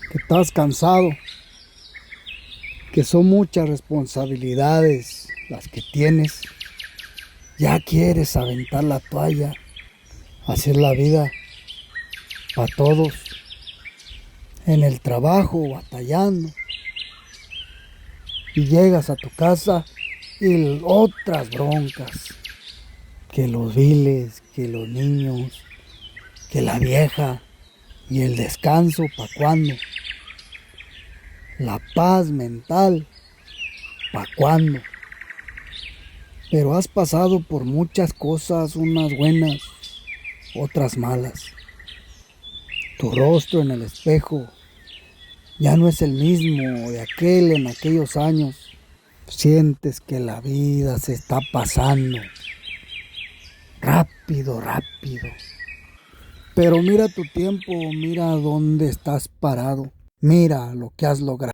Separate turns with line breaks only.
que estás cansado, que son muchas responsabilidades las que tienes. Ya quieres aventar la toalla, hacer la vida para todos, en el trabajo, batallando. Y llegas a tu casa y otras broncas, que los biles, que los niños, que la vieja, y el descanso, ¿pa' cuándo? La paz mental, ¿pa' cuándo? Pero has pasado por muchas cosas, unas buenas, otras malas. Tu rostro en el espejo ya no es el mismo de aquel en aquellos años. Sientes que la vida se está pasando rápido, rápido. Pero mira tu tiempo, mira dónde estás parado, mira lo que has logrado.